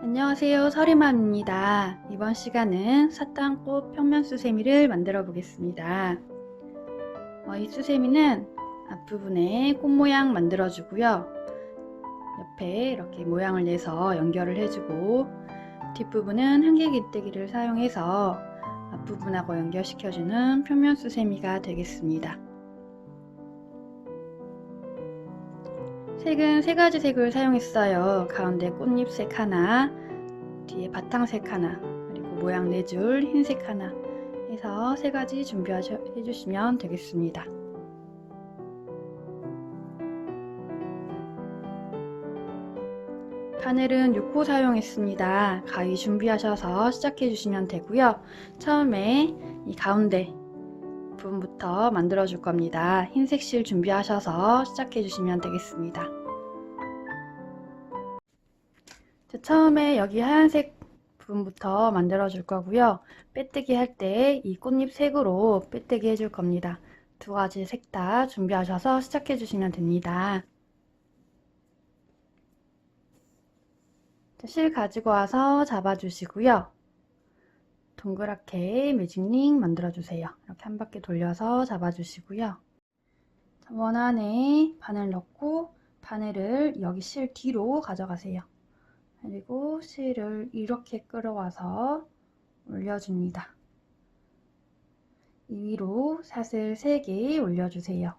안녕하세요, 서리맘입니다. 이번 시간은 사탕꽃 평면수세미를 만들어 보겠습니다. 이 수세미는 앞부분에 꽃 모양 만들어 주고요, 옆에 이렇게 모양을 내서 연결을 해주고, 뒷부분은 한길긴뜨기를 사용해서 앞부분하고 연결시켜주는 평면수세미가 되겠습니다. 색은 세 가지 색을 사용했어요. 가운데 꽃잎색 하나, 뒤에 바탕색 하나, 그리고 모양 4줄 흰색 하나 해서 세 가지 준비해 주시면 되겠습니다. 바늘은 6호 사용했습니다. 가위 준비하셔서 시작해 주시면 되고요. 처음에 이 가운데 부분부터 만들어 줄 겁니다. 흰색 실 준비하셔서 시작해 주시면 되겠습니다. 처음에 여기 하얀색 부분부터 만들어 줄 거고요. 빼뜨기 할 때 이 꽃잎 색으로 빼뜨기 해줄 겁니다. 두 가지 색 다 준비하셔서 시작해 주시면 됩니다. 실 가지고 와서 잡아 주시고요. 동그랗게 매직링 만들어 주세요. 이렇게 한 바퀴 돌려서 잡아 주시고요. 원 안에 바늘 넣고 바늘을 여기 실 뒤로 가져가세요. 그리고 실을 이렇게 끌어와서 올려줍니다. 이 위로 사슬 3개 올려주세요.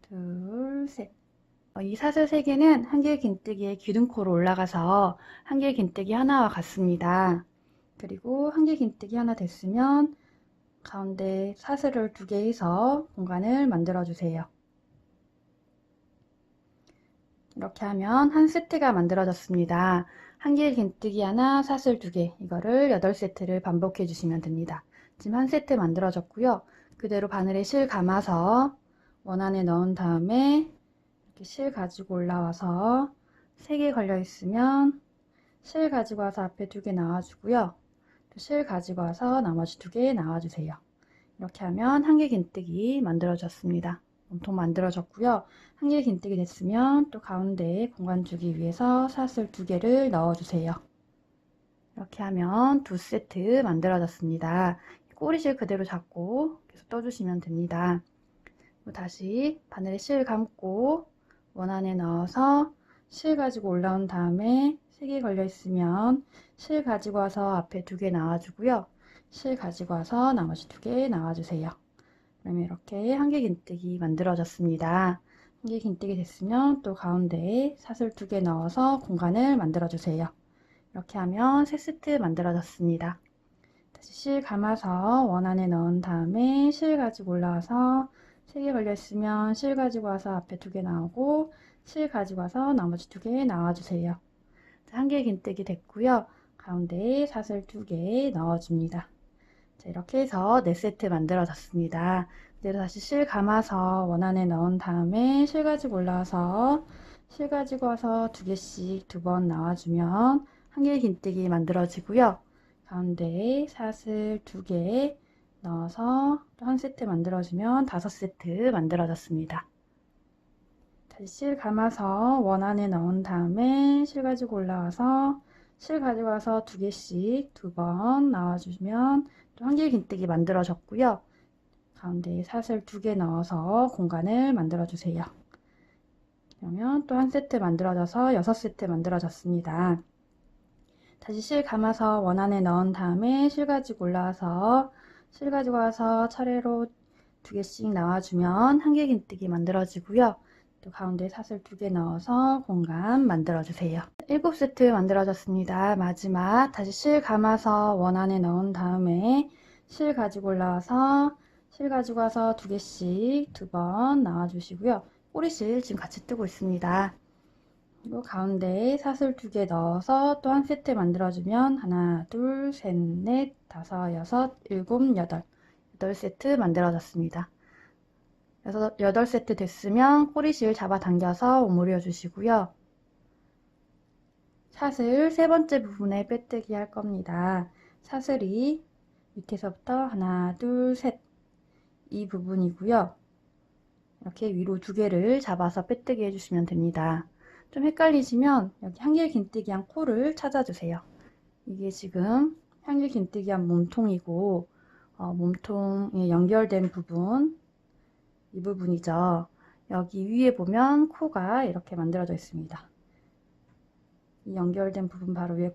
둘, 셋. 이 사슬 3개는 한길긴뜨기의 기둥코로 올라가서 한길긴뜨기 하나와 같습니다. 그리고 한길긴뜨기 하나 됐으면 가운데 사슬을 2개 해서 공간을 만들어 주세요. 이렇게 하면 한 세트가 만들어졌습니다. 한길긴뜨기 하나, 사슬 2개, 이거를 8세트를 반복해 주시면 됩니다. 지금 한 세트 만들어졌고요. 그대로 바늘에 실 감아서 원 안에 넣은 다음에 이렇게 실 가지고 올라와서 3개 걸려 있으면 실 가지고 와서 앞에 2개 나와주고요. 또 실 가지고 와서 나머지 2개 나와주세요. 이렇게 하면 한길긴뜨기 만들어졌습니다. 몸통 만들어졌고요. 한길긴뜨기 됐으면 또 가운데에 공간 주기 위해서 사슬 2개를 넣어주세요. 이렇게 하면 2세트 만들어졌습니다. 꼬리실 그대로 잡고 계속 떠주시면 됩니다. 다시 바늘에 실 감고 원 안에 넣어서 실 가지고 올라온 다음에 3개 걸려 있으면 실 가지고 와서 앞에 2개 나와주고요. 실 가지고 와서 나머지 2개 나와주세요. 그러면 이렇게 한길긴뜨기 만들어졌습니다. 한길긴뜨기 됐으면 또 가운데에 사슬 2개 넣어서 공간을 만들어 주세요. 이렇게 하면 3세트 만들어졌습니다. 다시 실 감아서 원 안에 넣은 다음에 실 가지고 올라와서 3개 걸려 있으면 실 가지고 와서 앞에 2개 나오고 실 가지고 와서 나머지 2개 나와주세요. 한길긴뜨기 됐고요. 가운데에 사슬 2개 넣어줍니다. 자, 이렇게 해서 4세트 만들어졌습니다. 그대로 다시 실 감아서 원 안에 넣은 다음에 실 가지고 올라와서 실 가지고 와서 2개씩 2번 나와주면 한길긴뜨기 만들어지고요. 가운데에 사슬 2개 넣어서 또 한 세트 만들어주면 5세트 만들어졌습니다. 다시 실 감아서 원 안에 넣은 다음에 실 가지고 올라와서 실 가지고 와서 2개씩 2번 나와주시면 또 한길긴뜨기 만들어졌고요. 가운데에 사슬 2개 넣어서 공간을 만들어 주세요. 그러면 또 한 세트 만들어져서 6세트 만들어졌습니다. 다시 실 감아서 원 안에 넣은 다음에 실 가지고 올라와서 실 가지고 와서 차례로 2개씩 나와주면 한길긴뜨기 만들어지고요. 또 가운데 사슬 2개 넣어서 공간 만들어 주세요. 7세트 만들어졌습니다. 마지막 다시 실 감아서 원 안에 넣은 다음에 실 가지고 올라와서 실 가지고 와서 2개씩 2번 나와 주시고요. 꼬리실 지금 같이 뜨고 있습니다. 그리고 가운데에 사슬 2개 넣어서 또 한 세트 만들어주면 하나, 둘, 셋, 넷, 다섯, 여섯, 일곱, 여덟 8세트 만들어졌습니다. 8세트 됐으면 꼬리실 잡아당겨서 오므려 주시고요. 사슬 3번째 부분에 빼뜨기 할 겁니다. 사슬이 밑에서부터 하나, 둘, 셋 이 부분이고요. 이렇게 위로 2개를 잡아서 빼뜨기 해주시면 됩니다. 좀 헷갈리시면 여기 한길긴뜨기한 코를 찾아주세요. 이게 지금 한길긴뜨기한 몸통이고 몸통에 연결된 부분, 이 부분이죠. 여기 위에 보면 코가 이렇게 만들어져 있습니다. 이 연결된 부분 바로 위에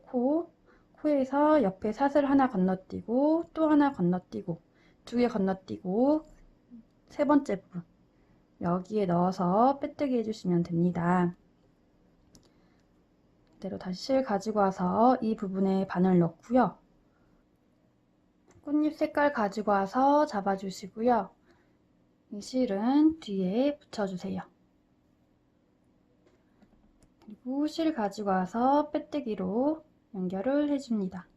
코에서 옆에 사슬 하나 건너뛰고 또 하나 건너뛰고 두 개 건너뛰고 세 번째 부분 여기에 넣어서 빼뜨기 해주시면 됩니다. 그대로 다시 실 가지고 와서 이 부분에 바늘 넣고요. 꽃잎 색깔 가지고 와서 잡아주시고요. 이 실은 뒤에 붙여주세요. 그리고 실 가지고 와서 빼뜨기로 연결을 해줍니다.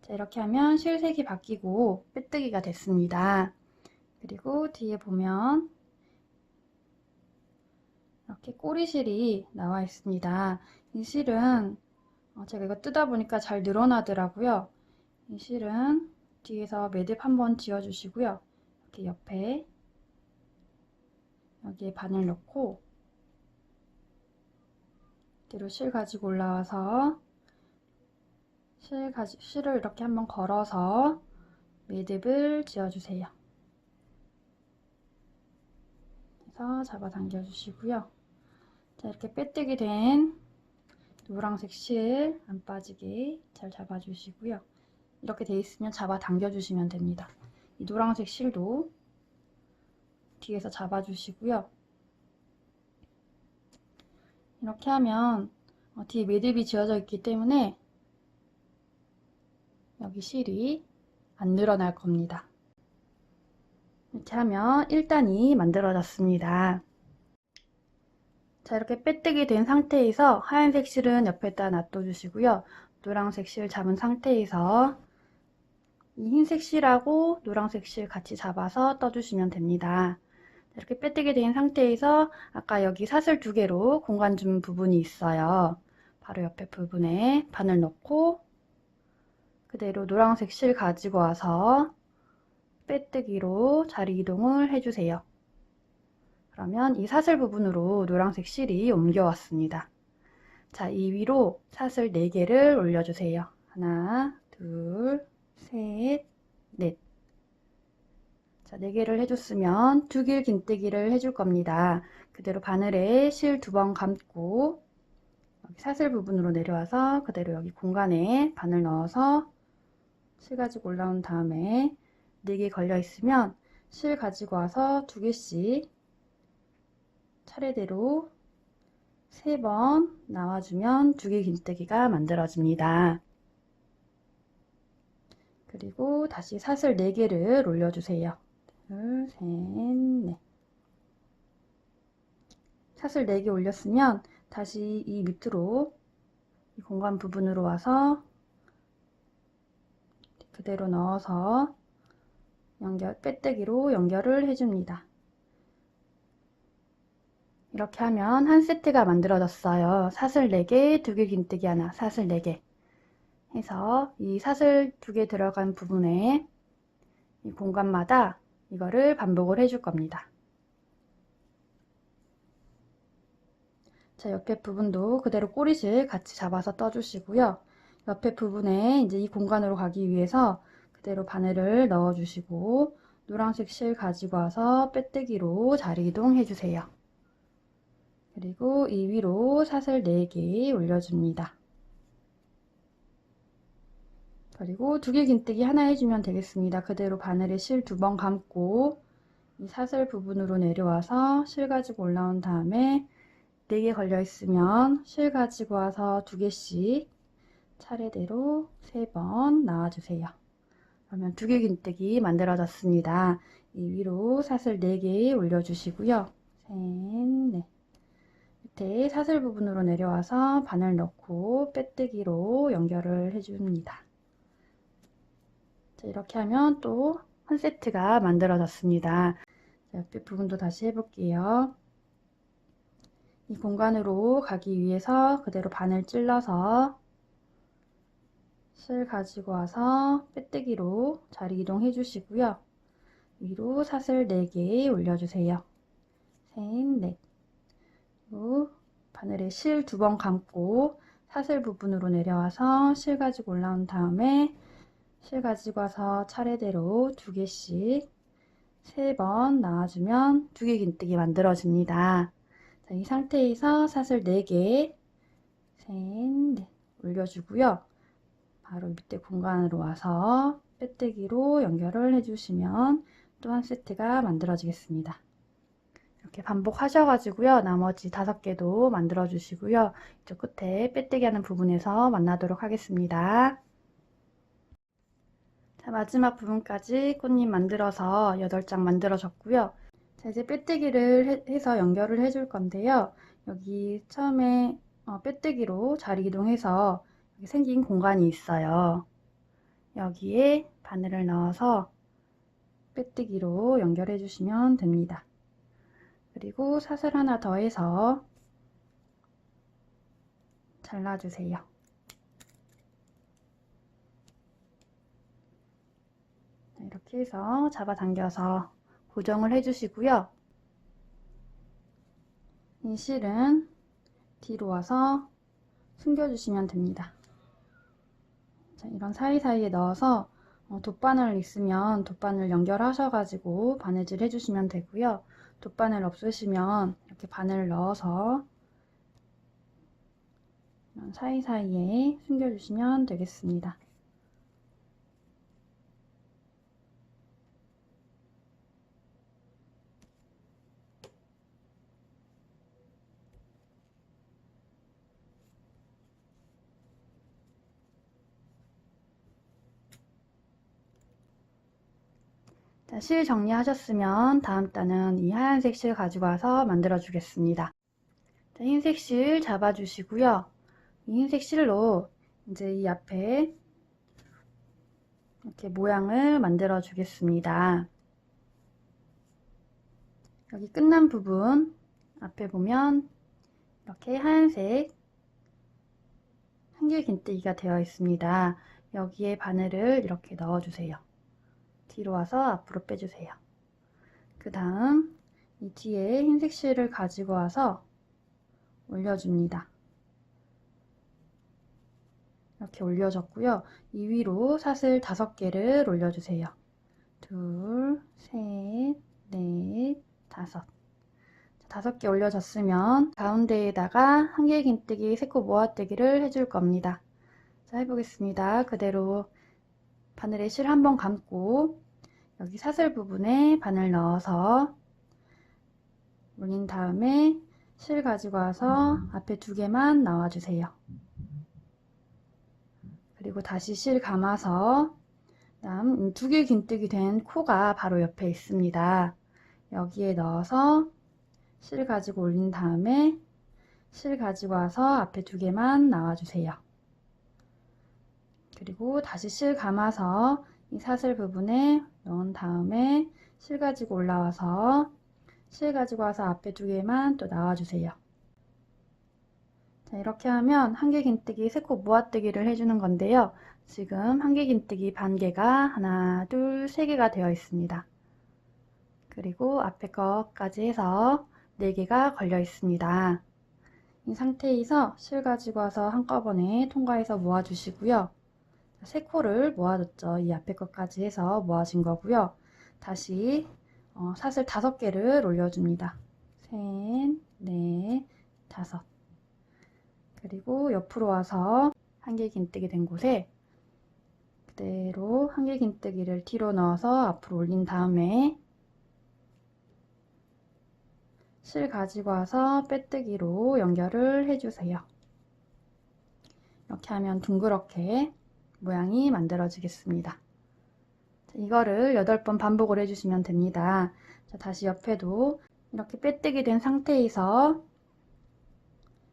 자, 이렇게 하면 실색이 바뀌고 빼뜨기가 됐습니다. 그리고 뒤에 보면 이렇게 꼬리실이 나와 있습니다. 이 실은 제가 이거 뜯다 보니까 잘 늘어나더라고요. 이 실은 뒤에서 매듭 한번 지어주시고요. 이렇게 옆에 여기에 바늘 넣고 뒤로 실 가지고 올라와서 실을 이렇게 한번 걸어서 매듭을 지어주세요. 그래서 잡아당겨 주시고요. 자, 이렇게 빼뜨기 된 노란색 실 안 빠지게 잘 잡아주시고요. 이렇게 돼 있으면 잡아당겨 주시면 됩니다. 이 노란색 실도 뒤에서 잡아주시고요. 이렇게 하면 뒤에 매듭이 지어져 있기 때문에 여기 실이 안 늘어날 겁니다. 이렇게 하면 1단이 만들어졌습니다. 자, 이렇게 빼뜨기 된 상태에서 하얀색 실은 옆에다 놔둬주시고요. 노란색 실 잡은 상태에서 이 흰색 실하고 노란색 실 같이 잡아서 떠주시면 됩니다. 이렇게 빼뜨기 된 상태에서 아까 여기 사슬 2개로 공간 준 부분이 있어요. 바로 옆에 부분에 바늘 넣고 그대로 노란색 실 가지고 와서 빼뜨기로 자리 이동을 해주세요. 그러면 이 사슬 부분으로 노란색 실이 옮겨왔습니다. 자, 이 위로 사슬 4개를 올려주세요. 하나, 둘, 셋, 넷. 자, 4개를 해줬으면 두길 긴뜨기를 해줄 겁니다. 그대로 바늘에 실 2번 감고 여기 사슬 부분으로 내려와서 그대로 여기 공간에 바늘 넣어서 실 가지고 올라온 다음에 4개 걸려 있으면 실 가지고 와서 2개씩 차례대로 3번 나와주면 두길 긴뜨기가 만들어집니다. 그리고 다시 사슬 4개를 올려주세요. 둘, 셋, 넷. 사슬 4개 올렸으면 다시 이 밑으로 이 공간 부분으로 와서 그대로 넣어서 빼뜨기로 연결을 해줍니다. 이렇게 하면 한 세트가 만들어졌어요. 사슬 4개, 두길 긴뜨기 하나, 사슬 4개 해서 이 사슬 2개 들어간 부분에 이 공간마다 이거를 반복을 해줄 겁니다. 자, 옆에 부분도 그대로 꼬리실 같이 잡아서 떠주시고요. 옆에 부분에 이제 이 공간으로 가기 위해서 그대로 바늘을 넣어주시고 노란색 실 가지고 와서 빼뜨기로 자리 이동해 주세요. 그리고 이 위로 사슬 4개 올려줍니다. 그리고 두길 긴뜨기 하나 해주면 되겠습니다. 그대로 바늘에 실 2번 감고 이 사슬 부분으로 내려와서 실 가지고 올라온 다음에 4개 걸려 있으면 실 가지고 와서 2개씩 차례대로 3번 나와주세요. 그러면 두길 긴뜨기 만들어졌습니다. 이 위로 사슬 4개 올려주시고요. 셋, 넷. 밑에 사슬 부분으로 내려와서 바늘 넣고 빼뜨기로 연결을 해줍니다. 자, 이렇게 하면 또 한 세트가 만들어졌습니다. 자, 옆에 부분도 다시 해볼게요. 이 공간으로 가기 위해서 그대로 바늘 찔러서 실 가지고 와서 빼뜨기로 자리 이동해 주시고요. 위로 사슬 4개 올려주세요. 셋, 넷. 그리고 바늘에 실 2번 감고 사슬 부분으로 내려와서 실 가지고 올라온 다음에 실 가지고 와서 차례대로 2개씩 3번 나와주면 2개 긴뜨기 만들어집니다. 자, 이 상태에서 사슬 4개, 셋, 넷 올려주고요. 바로 밑에 공간으로 와서 빼뜨기로 연결을 해주시면 또 한 세트가 만들어지겠습니다. 이렇게 반복하셔가지고요. 나머지 5개도 만들어 주시고요. 이쪽 끝에 빼뜨기 하는 부분에서 만나도록 하겠습니다. 자, 마지막 부분까지 꽃잎 만들어서 8장 만들어졌고요. 자, 이제 빼뜨기를 해서 연결을 해줄 건데요. 여기 처음에 빼뜨기로 자리 이동해서 여기 생긴 공간이 있어요. 여기에 바늘을 넣어서 빼뜨기로 연결해 주시면 됩니다. 그리고 사슬 하나 더 해서 잘라주세요. 이렇게 해서 잡아당겨서 고정을 해주시고요. 이 실은 뒤로 와서 숨겨주시면 됩니다. 자, 이런 사이사이에 넣어서 돗바늘 있으면 돗바늘 연결하셔가지고 바느질 해주시면 되고요. 돗바늘 없으시면 이렇게 바늘을 넣어서 이런 사이사이에 숨겨주시면 되겠습니다. 자, 실 정리하셨으면 다음 단은 이 하얀색 실 가지고 와서 만들어 주겠습니다. 자, 흰색 실 잡아주시고요. 이 흰색 실로 이제 이 앞에 이렇게 모양을 만들어 주겠습니다. 여기 끝난 부분 앞에 보면 이렇게 하얀색 한길 긴뜨기가 되어 있습니다. 여기에 바늘을 이렇게 넣어 주세요. 뒤로 와서 앞으로 빼주세요. 그 다음 이 뒤에 흰색 실을 가지고 와서 올려줍니다. 이렇게 올려줬고요. 이 위로 사슬 5개를 올려주세요. 2, 셋, 넷, 5. 5개 올려줬으면 가운데에다가 한길 긴뜨기, 세코 모아뜨기를 해줄 겁니다. 자, 해보겠습니다. 그대로 바늘에 실 한번 감고 여기 사슬 부분에 바늘 넣어서 올린 다음에 실 가지고 와서 앞에 2개만 나와주세요. 그리고 다시 실 감아서 그다음 2길 긴뜨기 된 코가 바로 옆에 있습니다. 여기에 넣어서 실 가지고 올린 다음에 실 가지고 와서 앞에 2개만 나와주세요. 그리고 다시 실 감아서 이 사슬 부분에 넣은 다음에 실 가지고 올라와서 실 가지고 와서 앞에 2개만 또 나와주세요. 자, 이렇게 하면 한길 긴뜨기, 세코 모아뜨기를 해주는 건데요. 지금 한길 긴뜨기 반개가 하나, 둘, 3개가 되어 있습니다. 그리고 앞에 것까지 해서 4개가 걸려 있습니다. 이 상태에서 실 가지고 와서 한꺼번에 통과해서 모아주시고요. 3코를 모아줬죠. 이 앞에 것까지 해서 모아진 거고요. 다시 사슬 5개를 올려줍니다. 셋, 넷, 5. 그리고 옆으로 와서 한길 긴뜨기 된 곳에 그대로 한길 긴뜨기를 뒤로 넣어서 앞으로 올린 다음에 실 가지고 와서 빼뜨기로 연결을 해주세요. 이렇게 하면 둥그렇게 모양이 만들어지겠습니다. 이거를 8번 반복을 해주시면 됩니다. 자, 다시 옆에도 이렇게 빼뜨기 된 상태에서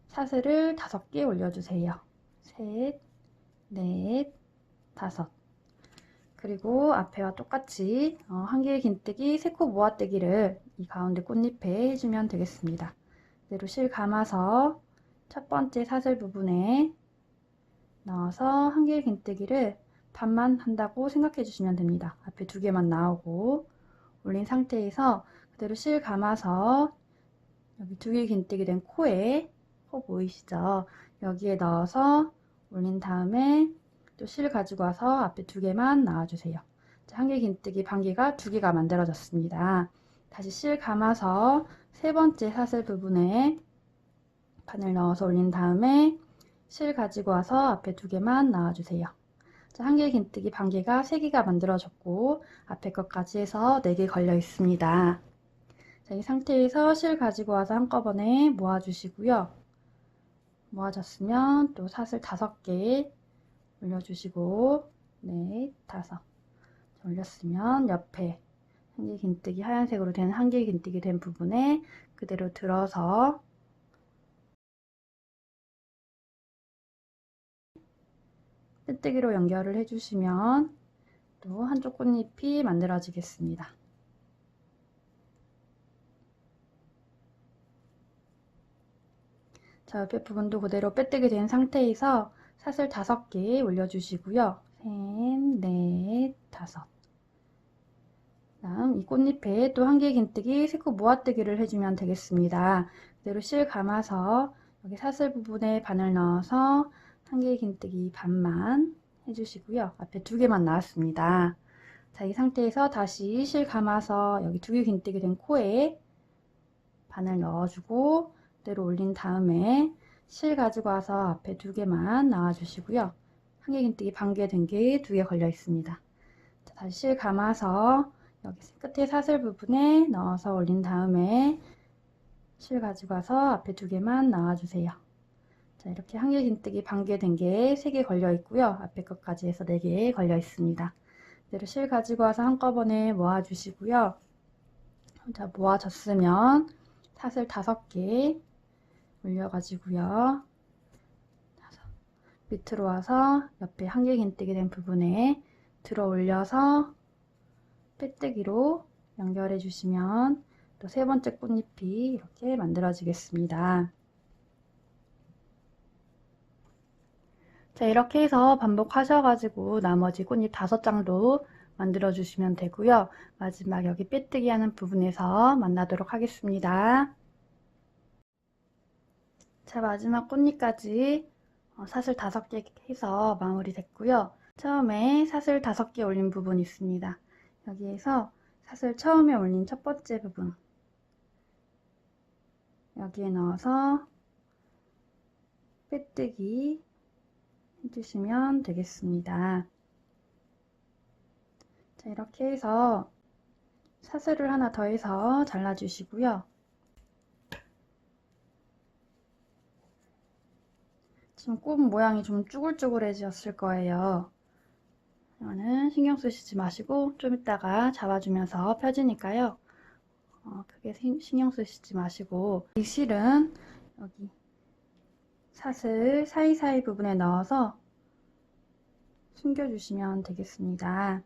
사슬을 5개 올려주세요. 셋, 넷, 5. 그리고 앞에와 똑같이 한길 긴뜨기, 세코 모아뜨기를 이 가운데 꽃잎에 해주면 되겠습니다. 그대로 실 감아서 첫 번째 사슬 부분에 넣어서 한길 긴뜨기를 반만 한다고 생각해 주시면 됩니다. 앞에 2개만 나오고 올린 상태에서 그대로 실 감아서 여기 2길 긴뜨기 된 코에 코 보이시죠? 여기에 넣어서 올린 다음에 또 실 가지고 와서 앞에 2개만 나와주세요. 한길긴뜨기 반개가 2개가 만들어졌습니다. 다시 실 감아서 3번째 사슬 부분에 바늘 넣어서 올린 다음에 실 가지고 와서 앞에 2개만 나와주세요. 한길긴뜨기 반개가 3개가 만들어졌고 앞에 것까지 해서 4개 걸려 있습니다. 이 상태에서 실 가지고 와서 한꺼번에 모아주시고요. 모아졌으면 또 사슬 5개 올려주시고 넷, 5 올렸으면 옆에 한길긴뜨기 하얀색으로 된 한길긴뜨기 된 부분에 그대로 들어서 빼뜨기로 연결을 해주시면 또 한쪽 꽃잎이 만들어지겠습니다. 옆에 부분도 그대로 빼뜨기 된 상태에서 사슬 5개 올려주시고요. 셋, 넷, 5. 다음 이 꽃잎에 또 한길긴뜨기 3코 모아뜨기를 해주면 되겠습니다. 그대로 실 감아서 여기 사슬 부분에 바늘 넣어서 한길긴뜨기 반만 해주시고요. 앞에 2개만 나왔습니다. 이 상태에서 다시 실 감아서 여기 2개 긴뜨기 된 코에 바늘 넣어주고 그대로 올린 다음에 실 가지고 와서 앞에 2개만 나와주시고요. 한길긴뜨기 반개 된 게 2개 걸려 있습니다. 다시 실 감아서 여기 끝에 사슬 부분에 넣어서 올린 다음에 실 가지고 와서 앞에 2개만 나와주세요. 이렇게 한길긴뜨기 반개 된 게 3개 걸려 있고요. 앞에 것까지 해서 4개 걸려 있습니다. 그대로 실 가지고 와서 한꺼번에 모아주시고요. 모아졌으면 사슬 5개 올려가지고요. 밑으로 와서 옆에 한길긴뜨기 된 부분에 들어 올려서 빼뜨기로 연결해 주시면 또 3번째 꽃잎이 이렇게 만들어지겠습니다. 이렇게 해서 반복하셔가지고 나머지 꽃잎 5장도 만들어 주시면 되고요. 마지막 여기 빼뜨기 하는 부분에서 만나도록 하겠습니다. 마지막 꽃잎까지 사슬 5개 해서 마무리 됐고요. 처음에 사슬 5개 올린 부분이 있습니다. 여기에서 사슬 처음에 올린 첫 번째 부분 여기에 넣어서 빼뜨기 해주시면 되겠습니다. 이렇게 해서 사슬을 하나 더 해서 잘라주시고요. 지금 꽃 모양이 좀 쭈글쭈글해졌을 거예요. 이거는 신경 쓰시지 마시고 좀 이따가 잡아주면서 펴지니까요. 크게 신경 쓰시지 마시고 이 실은 여기 사슬 사이사이 부분에 넣어서 숨겨주시면 되겠습니다.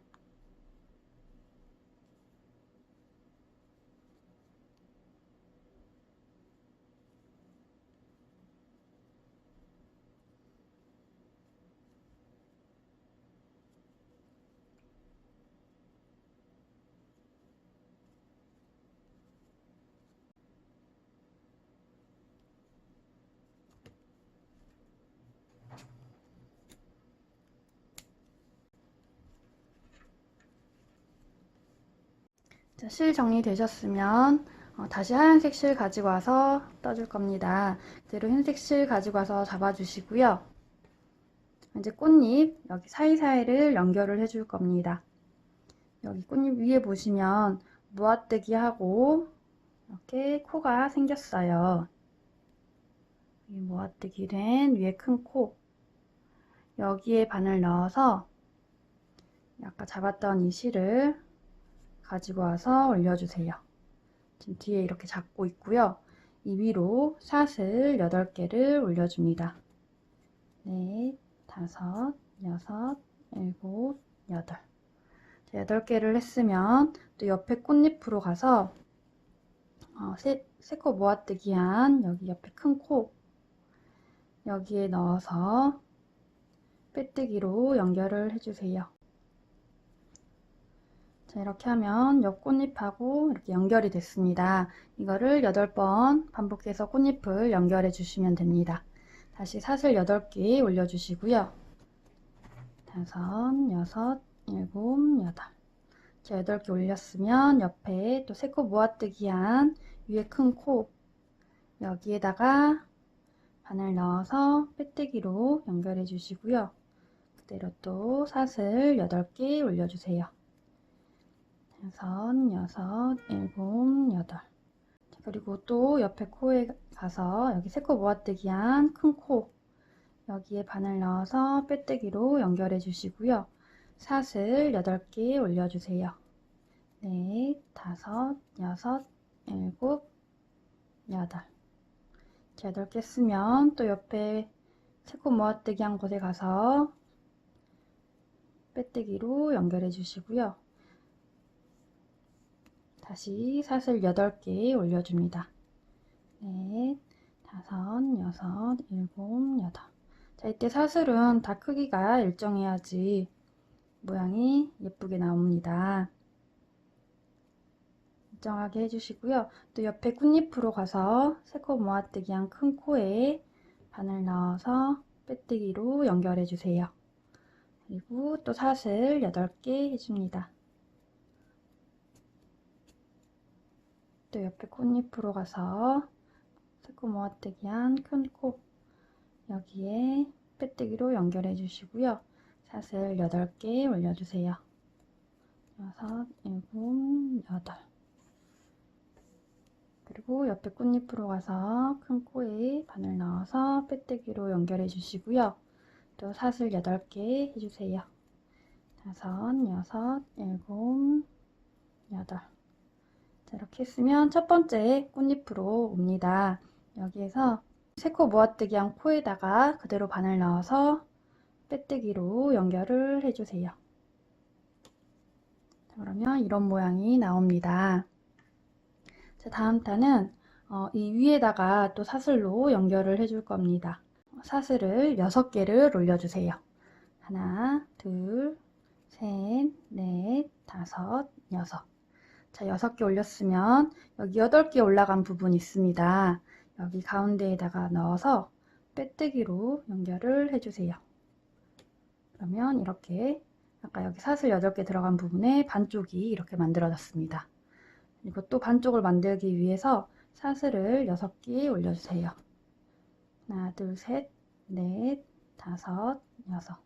실 정리되셨으면 다시 하얀색 실 가지고 와서 떠줄 겁니다. 그대로 흰색 실 가지고 와서 잡아주시고요. 이제 꽃잎 여기 사이사이를 연결을 해줄 겁니다. 여기 꽃잎 위에 보시면 모아뜨기 하고 이렇게 코가 생겼어요. 모아뜨기 된 위에 큰 코 여기에 바늘 넣어서 아까 잡았던 이 실을 가지고 와서 올려주세요. 지금 뒤에 이렇게 잡고 있고요. 이 위로 사슬 8개를 올려줍니다. 넷, 5, 6, 7, 8. 8개를 했으면 또 옆에 꽃잎으로 가서 세 코 모아뜨기 한 여기 옆에 큰 코 여기에 넣어서 빼뜨기로 연결을 해주세요. 자, 이렇게 하면 옆 꽃잎하고 이렇게 연결이 됐습니다. 이거를 8번 반복해서 꽃잎을 연결해 주시면 됩니다. 다시 사슬 8개 올려주시고요. 5, 6, 7, 8. 자, 8개 올렸으면 옆에 또 3코 모아뜨기한 위에 큰 코 여기에다가 바늘 넣어서 빼뜨기로 연결해 주시고요. 그대로 또 사슬 8개 올려주세요. 5, 6, 7, 8. 그리고 또 옆에 코에 가서 여기 3코 모아뜨기한 큰 코 여기에 바늘 넣어서 빼뜨기로 연결해 주시고요. 사슬 8개 올려주세요. 4, 5, 6, 7, 8. 자, 8개 쓰면 또 옆에 3코 모아뜨기 한 곳에 가서 빼뜨기로 연결해 주시고요. 다시 사슬 8개 올려줍니다. 4, 5, 6, 7, 8. 자, 이때 사슬은 다 크기가 일정해야지 모양이 예쁘게 나옵니다. 일정하게 해주시고요. 또 옆에 꽃잎으로 가서 3코 모아뜨기 한 큰 코에 바늘 넣어서 빼뜨기로 연결해 주세요. 그리고 또 사슬 8개 해줍니다. 또 옆에 꽃잎으로 가서 3코 모아뜨기 한 큰 코 여기에 빼뜨기로 연결해 주시고요. 사슬 8개 올려주세요. 6, 7, 8. 그리고 옆에 꽃잎으로 가서 큰 코에 바늘 넣어서 빼뜨기로 연결해 주시고요. 또 사슬 8개 해주세요. 5, 6, 7, 8. 자, 이렇게 했으면 첫 번째 꽃잎으로 옵니다. 여기에서 3코 모아뜨기 한 코에다가 그대로 바늘 넣어서 빼뜨기로 연결을 해주세요. 자, 그러면 이런 모양이 나옵니다. 자, 다음 단은 이 위에다가 또 사슬로 연결을 해줄 겁니다. 사슬을 6개를 올려주세요. 하나, 둘, 셋, 넷, 다섯, 여섯. 자, 6개 올렸으면 여기 8개 올라간 부분이 있습니다. 여기 가운데에다가 넣어서 빼뜨기로 연결을 해주세요. 그러면 이렇게 아까 여기 사슬 8개 들어간 부분에 반쪽이 이렇게 만들어졌습니다. 그리고 또 반쪽을 만들기 위해서 사슬을 6개 올려주세요. 하나, 둘, 셋, 넷, 다섯, 여섯.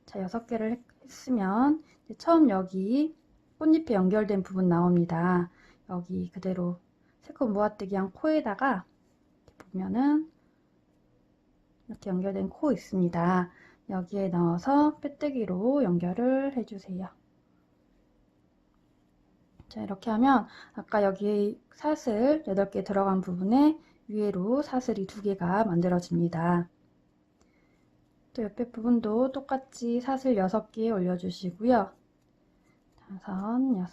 자, 6개를 했으면 이제 처음 여기 꽃잎에 연결된 부분 나옵니다. 여기 그대로 3코 모아뜨기 한 코에다가 보면은 이렇게 연결된 코 있습니다. 여기에 넣어서 빼뜨기로 연결을 해주세요. 자, 이렇게 하면 아까 여기 사슬 8개 들어간 부분에 위에로 사슬이 2개가 만들어집니다. 또 옆에 부분도 똑같이 사슬 6개 올려주시고요. 5, 6.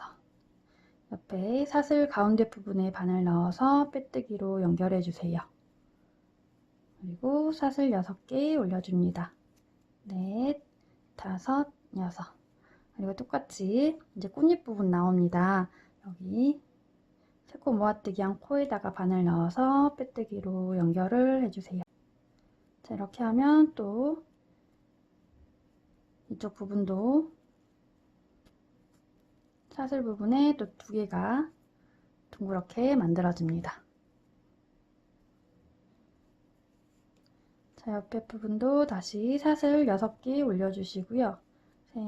옆에 사슬 가운데 부분에 바늘 넣어서 빼뜨기로 연결해 주세요. 그리고 사슬 6개 올려줍니다. 4, 5, 6. 그리고 똑같이 이제 꽃잎 부분 나옵니다. 여기 3코 모아뜨기 한 코에다가 바늘 넣어서 빼뜨기로 연결을 해주세요. 자, 이렇게 하면 또 이쪽 부분도 사슬 부분에 또 2개가 둥그렇게 만들어집니다. 자, 옆에 부분도 다시 사슬 6개 올려주시고요. 셋,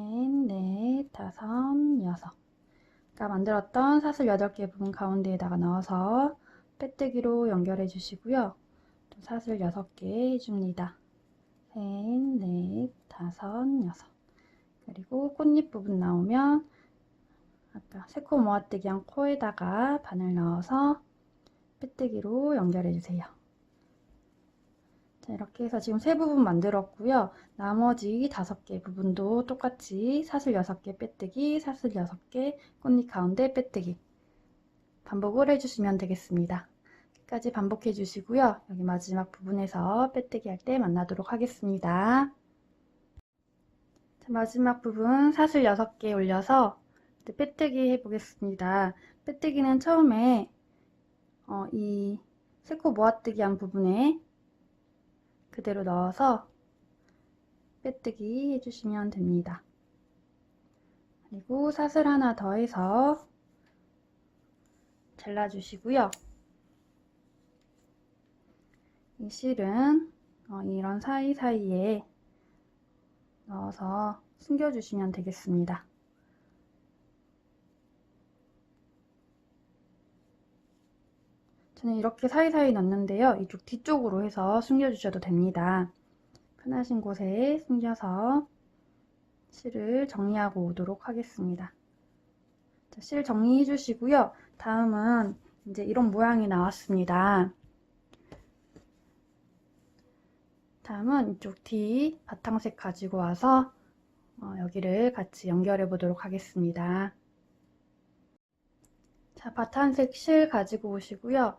넷, 다섯, 여섯. 아까 만들었던 사슬 8개 부분 가운데에다가 넣어서 빼뜨기로 연결해 주시고요. 또 사슬 6개 해줍니다. 셋, 넷, 다섯, 여섯. 그리고 꽃잎 부분 나오면 아까 3코 모아뜨기 한 코에다가 바늘 넣어서 빼뜨기로 연결해 주세요. 자, 이렇게 해서 지금 3부분 만들었고요. 나머지 5개 부분도 똑같이 사슬 6개 빼뜨기, 사슬 6개, 꽃잎 가운데 빼뜨기 반복을 해주시면 되겠습니다. 끝까지 반복해 주시고요. 여기 마지막 부분에서 빼뜨기 할 때 만나도록 하겠습니다. 자, 마지막 부분 사슬 6개 올려서 이제 빼뜨기 해보겠습니다. 빼뜨기는 처음에 이 세코 모아뜨기 한 부분에 그대로 넣어서 빼뜨기 해주시면 됩니다. 그리고 사슬 하나 더 해서 잘라주시고요. 이 실은 이런 사이사이에 넣어서 숨겨주시면 되겠습니다. 저는 이렇게 사이사이 넣는데요. 이쪽 뒤쪽으로 해서 숨겨주셔도 됩니다. 편하신 곳에 숨겨서 실을 정리하고 오도록 하겠습니다. 자, 실 정리해 주시고요. 다음은 이제 이런 모양이 나왔습니다. 다음은 이쪽 뒤 바탕색 가지고 와서 여기를 같이 연결해 보도록 하겠습니다. 자, 바탕색 실 가지고 오시고요.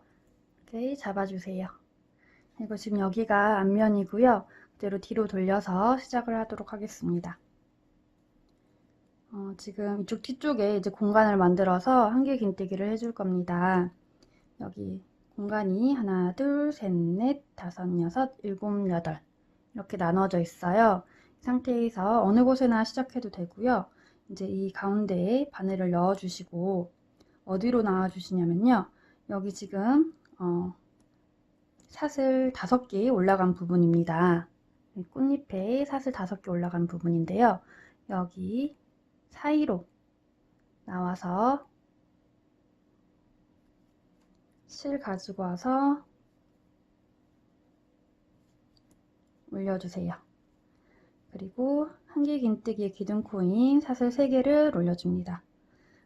이렇게 잡아주세요. 그리고 지금 여기가 앞면이고요. 그대로 뒤로 돌려서 시작을 하도록 하겠습니다. 지금 이쪽 뒤쪽에 이제 공간을 만들어서 한길 긴뜨기를 해줄 겁니다. 여기 공간이 하나, 둘, 셋, 넷, 다섯, 여섯, 일곱, 여덟 이렇게 나눠져 있어요. 이 상태에서 어느 곳에나 시작해도 되고요. 이제 이 가운데에 바늘을 넣어 주시고 어디로 나와 주시냐면요. 여기 지금 사슬 5개 올라간 부분입니다. 꽃잎에 사슬 5개 올라간 부분인데요. 여기 사이로 나와서 실 가지고 와서 올려주세요. 그리고 한길 긴뜨기의 기둥코인 사슬 3개를 올려줍니다.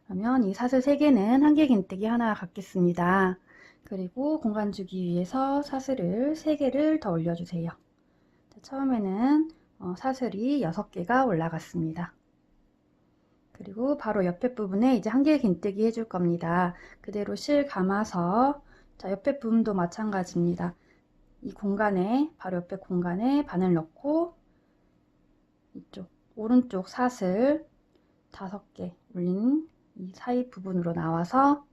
그러면 이 사슬 3개는 한길 긴뜨기 하나 갖겠습니다. 그리고 공간 주기 위해서 사슬을 3개를 더 올려주세요. 자, 처음에는 사슬이 6개가 올라갔습니다. 그리고 바로 옆에 부분에 이제 한길 긴뜨기 해줄 겁니다. 그대로 실 감아서 자, 옆에 부분도 마찬가지입니다. 이 공간에 바로 옆에 공간에 바늘 넣고 이쪽 오른쪽 사슬 5개 올린 이 사이 부분으로 나와서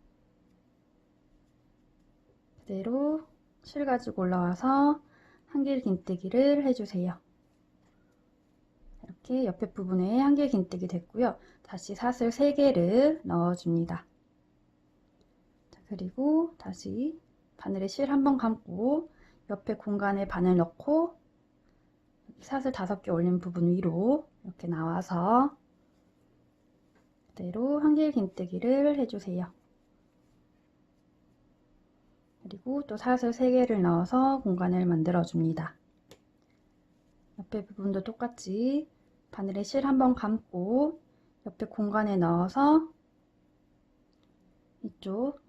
그대로 실 가지고 올라와서 한길 긴뜨기를 해주세요. 이렇게 옆에 부분에 한길 긴뜨기 됐고요. 다시 사슬 3개를 넣어줍니다. 자, 그리고 다시 바늘에 실 한번 감고 옆에 공간에 바늘 넣고 사슬 5개 올린 부분 위로 이렇게 나와서 그대로 한길 긴뜨기를 해주세요. 그리고 또 사슬 3개를 넣어서 공간을 만들어 줍니다. 옆에 부분도 똑같이 바늘에 실 한번 감고 옆에 공간에 넣어서 이쪽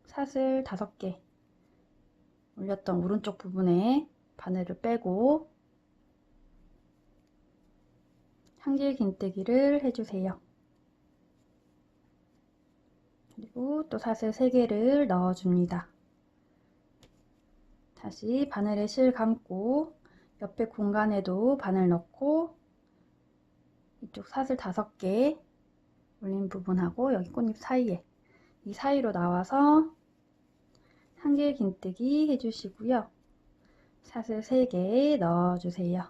사슬 5개 올렸던 오른쪽 부분에 바늘을 빼고 한길 긴뜨기를 해주세요. 그리고 또 사슬 3개를 넣어줍니다. 다시 바늘에 실 감고 옆에 공간에도 바늘 넣고 이쪽 사슬 5개 올린 부분하고 여기 꽃잎 사이에 이 사이로 나와서 한길 긴뜨기 해주시고요. 사슬 3개 넣어주세요.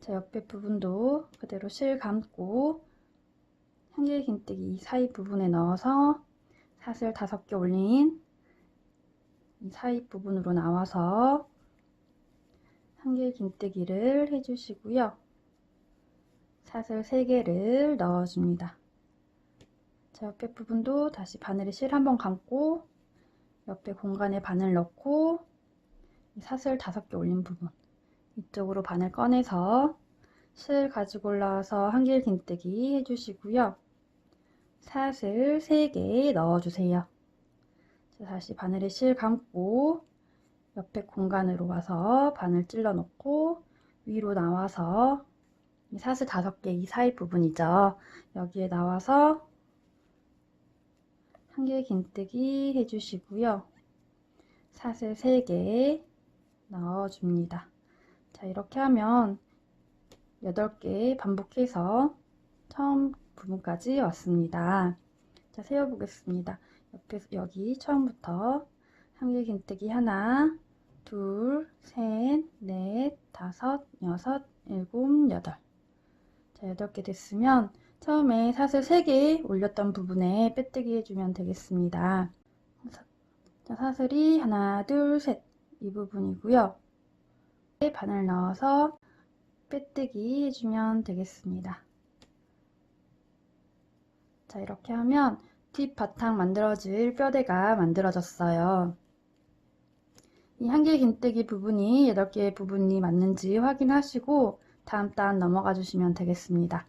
자, 옆에 부분도 그대로 실 감고 한길 긴뜨기 이 사이 부분에 넣어서 사슬 5개 올린 이 사이 부분으로 나와서 한길 긴뜨기를 해주시고요. 사슬 3개를 넣어줍니다. 자, 옆에 부분도 다시 바늘에 실 한번 감고 옆에 공간에 바늘 넣고 사슬 5개 올린 부분 이쪽으로 바늘 꺼내서 실 가지고 올라와서 한길 긴뜨기 해주시고요. 사슬 3개 넣어주세요. 자, 다시 바늘에 실 감고 옆에 공간으로 와서 바늘 찔러 넣고 위로 나와서 이 사슬 5개 이 사이 부분이죠. 여기에 나와서 한길 긴뜨기 해주시고요. 사슬 3개 넣어줍니다. 자, 이렇게 하면 8개 반복해서 처음 부분까지 왔습니다. 자, 세어보겠습니다. 옆에서 여기 처음부터 한길긴뜨기 하나, 둘, 셋, 넷, 다섯, 여섯, 일곱, 여덟. 자, 8개 됐으면 처음에 사슬 3개 올렸던 부분에 빼뜨기 해주면 되겠습니다. 자, 사슬이 하나, 둘, 셋 이 부분이고요. 바늘 넣어서 빼뜨기 해주면 되겠습니다. 자, 이렇게 하면 뒷바탕 만들어질 뼈대가 만들어졌어요. 이 한길긴뜨기 부분이 8개의 부분이 맞는지 확인하시고 다음 단 넘어가 주시면 되겠습니다.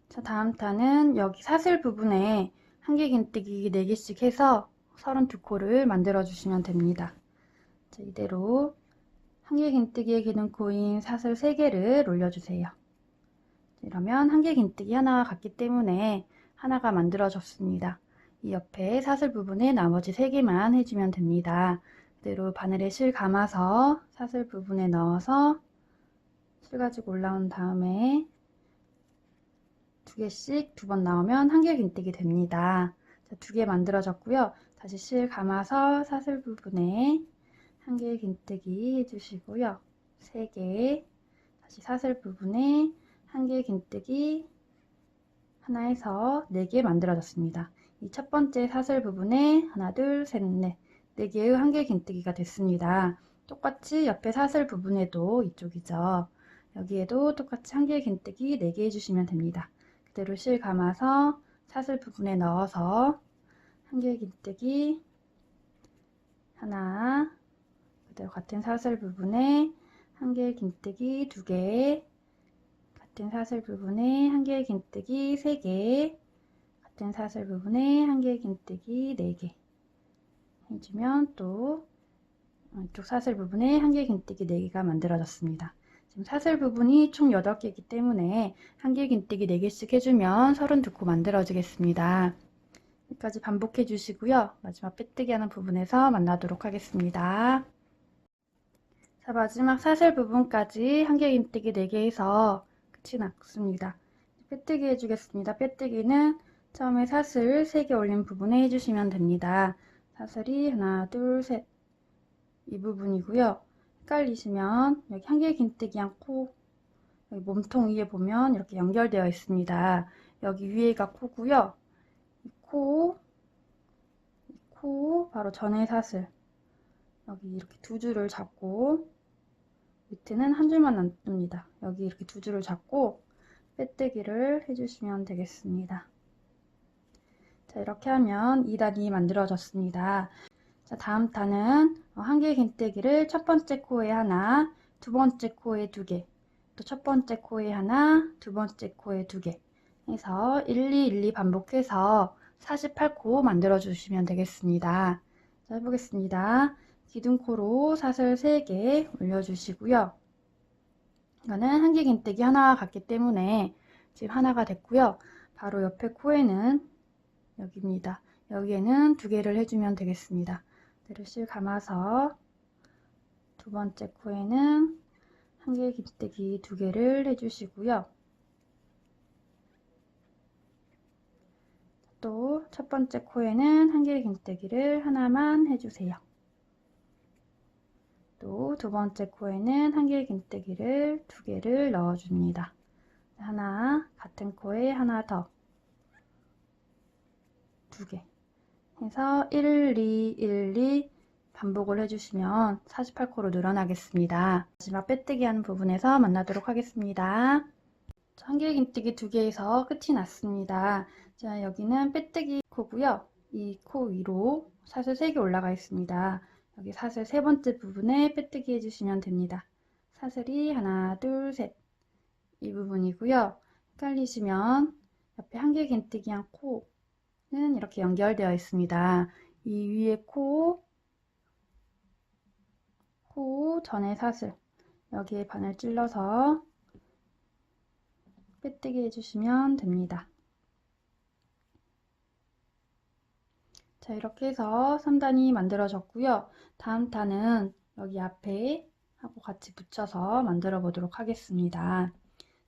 자, 다음 단은 여기 사슬 부분에 한길긴뜨기 4개씩 해서 32코를 만들어 주시면 됩니다. 자, 이대로 한길긴뜨기의 기둥코인 사슬 3개를 올려주세요. 이러면 한길긴뜨기 하나가 같기 때문에 하나가 만들어졌습니다. 이 옆에 사슬 부분에 나머지 3개만 해주면 됩니다. 그대로 바늘에 실 감아서 사슬 부분에 넣어서 실 가지고 올라온 다음에 2개씩 2번 나오면 한길긴뜨기 됩니다. 자, 2개 만들어졌고요. 다시 실 감아서 사슬 부분에 한길긴뜨기 해주시고요. 3개, 다시 사슬 부분에 한길긴뜨기 하나 해서 4개 만들어졌습니다. 이 첫 번째 사슬 부분에 하나, 둘, 셋, 넷 4개의 한길긴뜨기가 됐습니다. 똑같이 옆에 사슬 부분에도 이쪽이죠. 여기에도 똑같이 한길긴뜨기 4개 해주시면 됩니다. 그대로 실 감아서 사슬 부분에 넣어서 한길긴뜨기 하나, 그대로 같은 사슬 부분에 한길긴뜨기 2개, 같은 사슬 부분에 한길긴뜨기 3개, 같은 사슬 부분에 한길긴뜨기 4개 해주면 또 이쪽 사슬 부분에 한길긴뜨기 4개가 만들어졌습니다. 지금 사슬 부분이 총 8개이기 때문에 한길긴뜨기 4개씩 해주면 32코 만들어지겠습니다. 여기까지 반복해 주시고요. 마지막 빼뜨기 하는 부분에서 만나도록 하겠습니다. 자, 마지막 사슬 부분까지 한길긴뜨기 4개 해서 끝이 났습니다. 빼뜨기 해주겠습니다. 빼뜨기는 처음에 사슬 3개 올린 부분에 해주시면 됩니다. 사슬이 하나, 둘, 셋 이 부분이고요. 헷갈리시면 여기 한길긴뜨기한 코, 여기 몸통 위에 보면 이렇게 연결되어 있습니다. 여기 위에가 코고요. 이 코 바로 전에 사슬 여기 이렇게 2줄을 잡고 밑에는 한 줄만 놔둡니다. 여기 이렇게 2줄을 잡고 빼뜨기를 해주시면 되겠습니다. 자, 이렇게 하면 2단이 만들어졌습니다. 자, 다음 단은 한길긴뜨기를 첫 번째 코에 하나, 두 번째 코에 2개, 또 첫 번째 코에 하나, 두 번째 코에 2개 해서 1, 2, 1, 2 반복해서 48코 만들어 주시면 되겠습니다. 자, 해보겠습니다. 기둥코로 사슬 3개 올려주시고요. 이거는 한길긴뜨기 하나와 같기 때문에 지금 하나가 됐고요. 바로 옆에 코에는 여기입니다. 여기에는 2개를 해주면 되겠습니다. 그대로 실 감아서 두 번째 코에는 한길긴뜨기 2개를 해주시고요. 또 첫 번째 코에는 한길긴뜨기를 하나만 해주세요. 또 두 번째 코에는 한길긴뜨기를 2개를 넣어줍니다. 하나, 같은 코에 하나 더 2개 해서 1, 2, 1, 2 반복을 해주시면 48코로 늘어나겠습니다. 마지막 빼뜨기 하는 부분에서 만나도록 하겠습니다. 한길긴뜨기 2개에서 끝이 났습니다. 자, 여기는 빼뜨기 코고요. 이 코 위로 사슬 3개 올라가 있습니다. 여기 사슬 3번째 부분에 빼뜨기 해주시면 됩니다. 사슬이 하나, 둘, 셋 이 부분이고요. 헷갈리시면 옆에 한길긴뜨기 한 코는 이렇게 연결되어 있습니다. 이 위에 코 전에 사슬 여기에 바늘 찔러서 빼뜨기 해주시면 됩니다. 자, 이렇게 해서 3단이 만들어졌고요. 다음 단은 여기 앞에 하고 같이 붙여서 만들어 보도록 하겠습니다.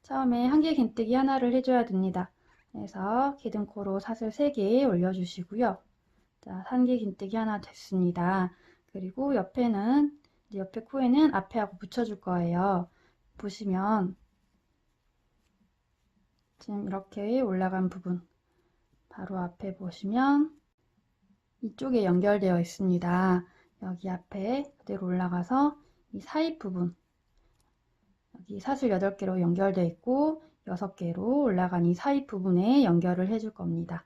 처음에 한길 긴뜨기 하나를 해줘야 됩니다. 그래서 기둥코로 사슬 3개 올려주시고요. 자, 한길 긴뜨기 하나 됐습니다. 그리고 옆에는, 이제 옆에 코에는 앞에하고 붙여줄 거예요. 보시면 지금 이렇게 올라간 부분 바로 앞에 보시면 이쪽에 연결되어 있습니다. 여기 앞에 그대로 올라가서 이 사이 부분, 여기 사슬 8개로 연결되어 있고 6개로 올라간 이 사이 부분에 연결을 해줄 겁니다.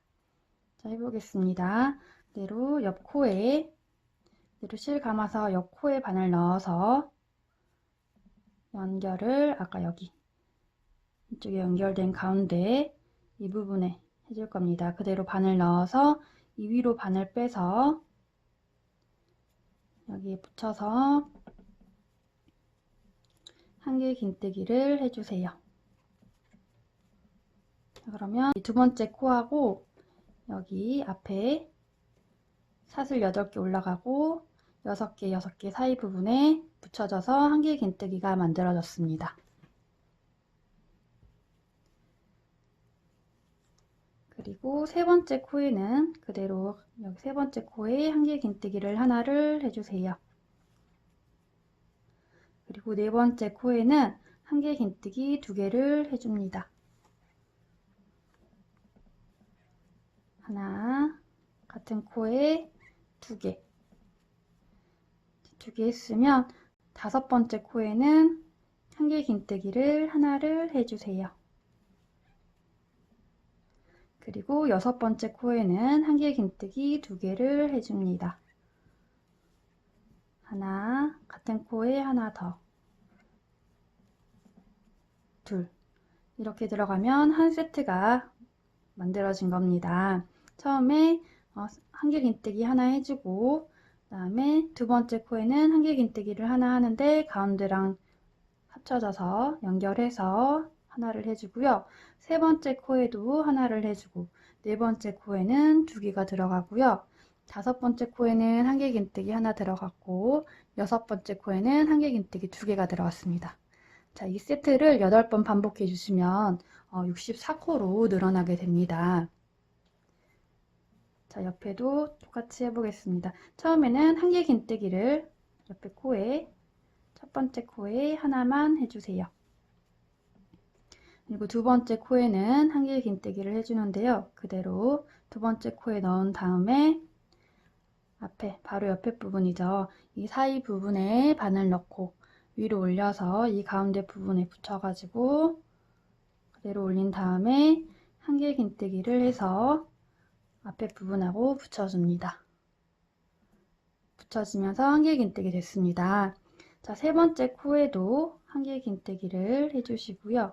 자, 해보겠습니다. 그대로 옆 코에, 그대로 실 감아서 옆 코에 바늘 넣어서 연결을 아까 여기 이쪽에 연결된 가운데 이 부분에 해줄 겁니다. 그대로 바늘 넣어서 이 위로 바늘 빼서 여기에 붙여서 한길 긴뜨기를 해주세요. 그러면 이 두 번째 코하고 여기 앞에 사슬 8개 올라가고 6개, 6개 사이 부분에 붙여져서 한길 긴뜨기가 만들어졌습니다. 그리고 세 번째 코에는 그대로 여기 세 번째 코에 한길 긴뜨기를 하나를 해주세요. 그리고 네 번째 코에는 한길 긴뜨기 2개를 해줍니다. 하나, 같은 코에 2개. 2개 했으면 다섯 번째 코에는 한길 긴뜨기를 하나를 해주세요. 그리고 여섯 번째 코에는 한길 긴뜨기 2개를 해줍니다. 하나, 같은 코에 하나 더, 둘. 이렇게 들어가면 한 세트가 만들어진 겁니다. 처음에 한길 긴뜨기 하나 해주고 그 다음에 두 번째 코에는 한길 긴뜨기를 하나 하는데 가운데랑 합쳐져서 연결해서 하나를 해주고요. 세 번째 코에도 하나를 해주고 네 번째 코에는 2개가 들어가고요. 다섯 번째 코에는 한길 긴뜨기 하나 들어갔고 여섯 번째 코에는 한길 긴뜨기 2개가 들어갔습니다. 자, 이 세트를 8번 반복해 주시면 64코로 늘어나게 됩니다. 자, 옆에도 똑같이 해보겠습니다. 처음에는 한길 긴뜨기를 옆에 코에 첫 번째 코에 하나만 해주세요. 그리고 두 번째 코에는 한길 긴뜨기를 해주는데요. 그대로 두 번째 코에 넣은 다음에 앞에 바로 옆에 부분이죠. 이 사이 부분에 바늘 넣고 위로 올려서 이 가운데 부분에 붙여가지고 그대로 올린 다음에 한길 긴뜨기를 해서 앞에 부분하고 붙여줍니다. 붙여지면서 한길 긴뜨기 됐습니다. 자, 세 번째 코에도 한길 긴뜨기를 해주시고요.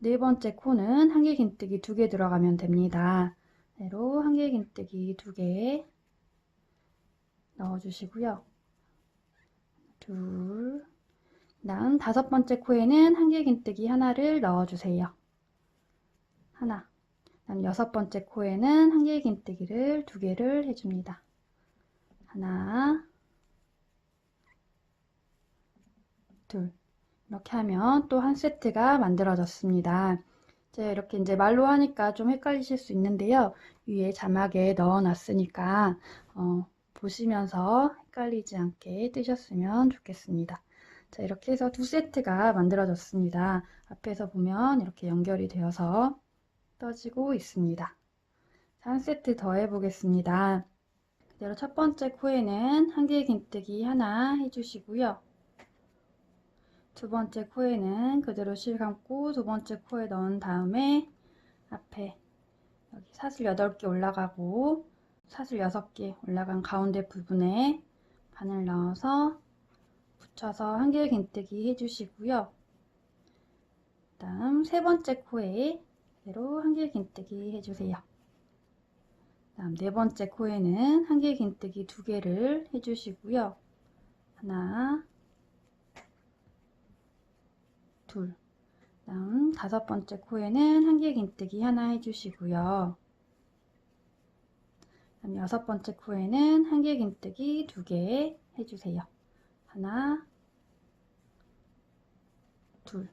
네 번째 코는 한길 긴뜨기 2개 들어가면 됩니다. 그대로 한길 긴뜨기 2개 넣어주시고요. 둘, 다음 다섯 번째 코에는 한길 긴뜨기 하나를 넣어주세요. 하나. 다음 여섯 번째 코에는 한길 긴뜨기를 2개를 해줍니다. 하나, 둘. 이렇게 하면 또 한 세트가 만들어졌습니다. 이렇게 이제 말로 하니까 좀 헷갈리실 수 있는데요. 위에 자막에 넣어 놨으니까 보시면서 헷갈리지 않게 뜨셨으면 좋겠습니다. 자, 이렇게 해서 두 세트가 만들어졌습니다. 앞에서 보면 이렇게 연결이 되어서 떠지고 있습니다. 자, 한 세트 더 해보겠습니다. 그대로 첫 번째 코에는 한길 긴뜨기 하나 해주시고요. 두 번째 코에는 그대로 실 감고 두 번째 코에 넣은 다음에 앞에 여기 사슬 8개 올라가고 사슬 6개 올라간 가운데 부분에 바늘 넣어서 붙여서 한길 긴뜨기 해주시고요. 다음 세 번째 코에 그대로 한길 긴뜨기 해주세요. 다음 네 번째 코에는 한길 긴뜨기 2개를 해주시고요. 하나, 둘. 다음 다섯 번째 코에는 한길 긴뜨기 하나 해주시고요. 다음 여섯 번째 코에는 한길 긴뜨기 2개 해주세요. 하나, 둘.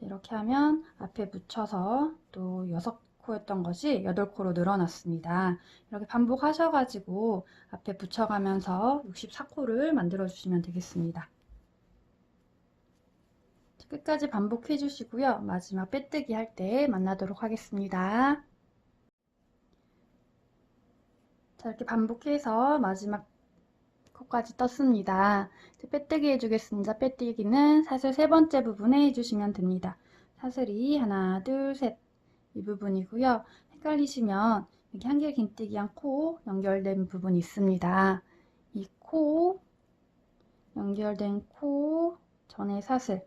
이렇게 하면 앞에 붙여서 또 6코였던 것이 8코로 늘어났습니다. 이렇게 반복하셔가지고 앞에 붙여가면서 64코를 만들어 주시면 되겠습니다. 끝까지 반복해 주시고요. 마지막 빼뜨기 할 때 만나도록 하겠습니다. 자, 이렇게 반복해서 마지막 코까지 떴습니다. 이제 빼뜨기 해주겠습니다. 빼뜨기는 사슬 세 번째 부분에 해주시면 됩니다. 사슬이 하나, 둘, 셋 이 부분이고요. 헷갈리시면 여기 한길 긴뜨기한 코 연결된 부분이 있습니다. 이 코 연결된 코 전에 사슬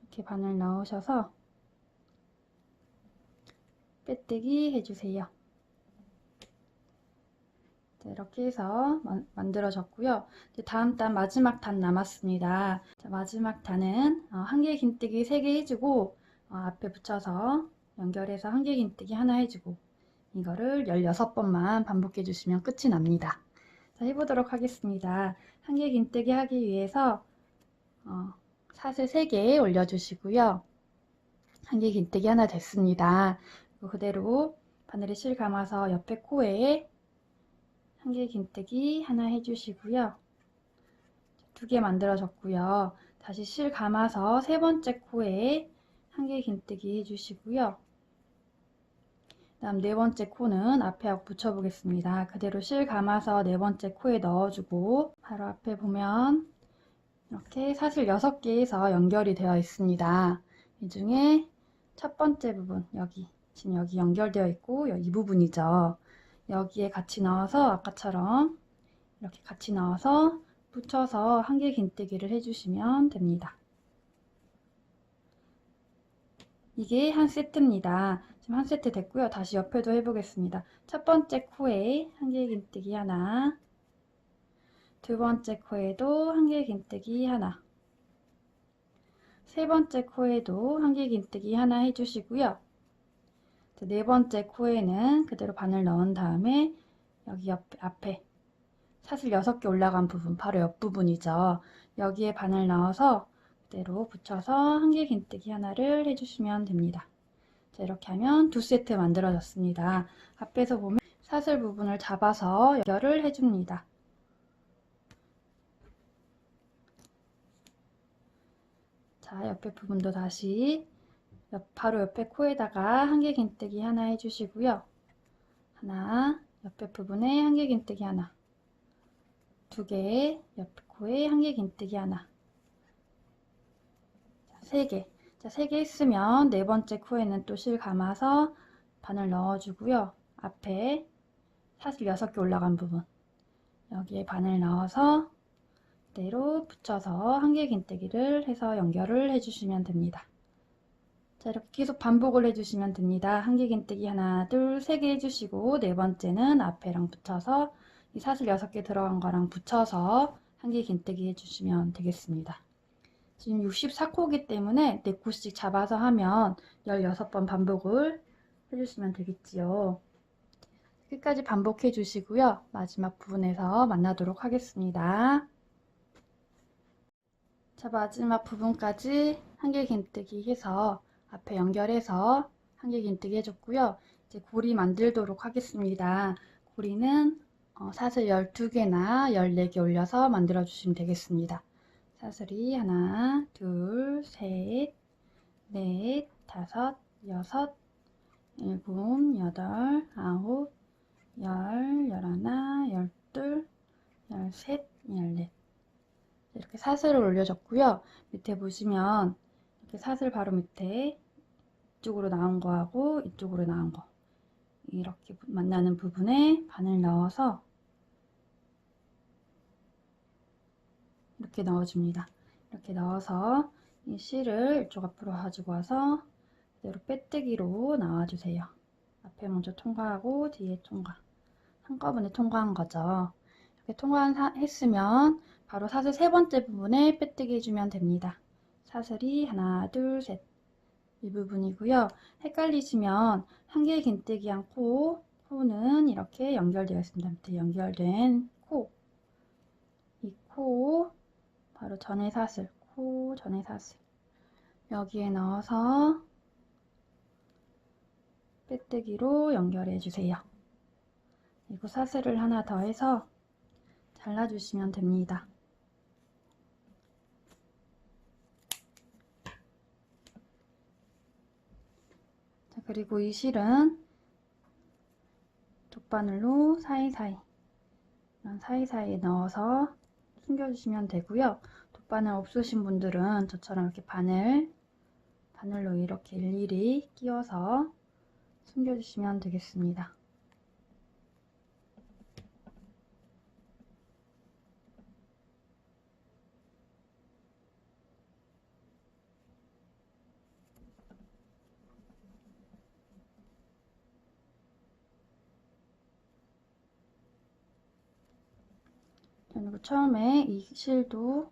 이렇게 바늘 넣으셔서 빼뜨기 해주세요. 이렇게 해서 만들어졌고요. 다음 단 마지막 단 남았습니다. 자, 마지막 단은 한길 긴뜨기 3개 해주고 앞에 붙여서 연결해서 한길 긴뜨기 하나 해주고 이거를 16번만 반복해 주시면 끝이 납니다. 자, 해보도록 하겠습니다. 한길 긴뜨기 하기 위해서 사슬 3개 올려주시고요. 한길 긴뜨기 하나 됐습니다. 그대로 바늘에 실 감아서 옆에 코에 한길 긴뜨기 하나 해주시고요. 2개 만들어졌고요. 다시 실 감아서 세 번째 코에 한길 긴뜨기 해주시고요. 다음 네 번째 코는 앞에 하고 붙여보겠습니다. 그대로 실 감아서 네 번째 코에 넣어주고 바로 앞에 보면 이렇게 사슬 6개에서 연결이 되어 있습니다. 이 중에 첫 번째 부분 지금 여기 연결되어 있고 이 부분이죠. 여기에 같이 넣어서 아까처럼 이렇게 같이 넣어서 붙여서 한길 긴뜨기를 해주시면 됩니다. 이게 한 세트입니다. 지금 한 세트 됐고요. 다시 옆에도 해보겠습니다. 첫 번째 코에 한길 긴뜨기 하나, 두 번째 코에도 한길 긴뜨기 하나, 세 번째 코에도 한길 긴뜨기 하나 해주시고요. 네 번째 코에는 그대로 바늘 넣은 다음에 여기 앞에 사슬 6개 올라간 부분, 바로 옆부분이죠. 여기에 바늘 넣어서 그대로 붙여서 한길 긴뜨기 하나를 해주시면 됩니다. 자, 이렇게 하면 2세트 만들어졌습니다. 앞에서 보면 사슬 부분을 잡아서 연결을 해줍니다. 자, 옆에 부분도 다시 바로 옆에 코에다가 한길 긴뜨기 하나 해주시고요. 하나, 옆에 부분에 한길 긴뜨기 하나, 2개, 옆에 코에 한길 긴뜨기 하나, 3개. 자, 3개 했으면 네 번째 코에는 또 실 감아서 바늘 넣어주고요. 앞에 사슬 6개 올라간 부분 여기에 바늘 넣어서 그대로 붙여서 한길 긴뜨기를 해서 연결을 해주시면 됩니다. 자, 이렇게 계속 반복을 해주시면 됩니다. 한길 긴뜨기 하나, 둘, 3개 해주시고 네 번째는 앞에랑 붙여서 이 사슬 6개 들어간 거랑 붙여서 한길 긴뜨기 해주시면 되겠습니다. 지금 64코이기 때문에 4코씩 잡아서 하면 16번 반복을 해주시면 되겠지요. 끝까지 반복해 주시고요. 마지막 부분에서 만나도록 하겠습니다. 자, 마지막 부분까지 한길 긴뜨기 해서 앞에 연결해서 한길 긴뜨기 해줬고요. 이제 고리 만들도록 하겠습니다. 고리는 사슬 12개나 14개 올려서 만들어 주시면 되겠습니다. 사슬이 하나, 둘, 셋, 넷, 다섯, 여섯, 일곱, 여덟, 아홉, 열, 열하나, 열둘, 열셋, 열넷. 이렇게 사슬을 올려줬고요. 밑에 보시면 이렇게 사슬 바로 밑에 이쪽으로 나온 거하고 이쪽으로 나온 거 이렇게 만나는 부분에 바늘 넣어서 이렇게 넣어줍니다. 이렇게 넣어서 이 실을 이쪽 앞으로 가지고 와서 그대로 빼뜨기로 나와주세요. 앞에 먼저 통과하고 뒤에 통과. 한꺼번에 통과한 거죠. 이렇게 통과했으면 바로 사슬 세 번째 부분에 빼뜨기 해주면 됩니다. 사슬이 하나, 둘, 셋. 이 부분이고요. 헷갈리시면 한길 긴뜨기한 코는 이렇게 연결되어 있습니다. 밑에 연결된 코. 이 코, 바로 전의 사슬, 코 전의 사슬. 여기에 넣어서 빼뜨기로 연결해 주세요. 그리고 사슬을 하나 더 해서 잘라주시면 됩니다. 자, 그리고 이 실은 돗바늘로 사이사이 이런 사이사이에 넣어서 숨겨주시면 되고요. 돗바늘 없으신 분들은 저처럼 이렇게 바늘로 이렇게 일일이 끼워서 숨겨주시면 되겠습니다. 그리고 처음에 이 실도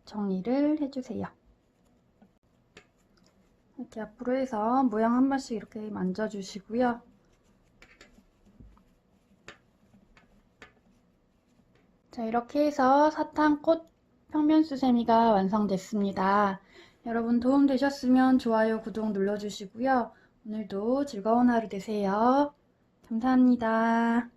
정리를 해주세요. 이렇게 앞으로 해서 모양 한 번씩 이렇게 만져주시고요. 자, 이렇게 해서 사탕꽃 평면수세미가 완성됐습니다. 여러분 도움되셨으면 좋아요, 구독 눌러주시고요. 오늘도 즐거운 하루 되세요. 감사합니다.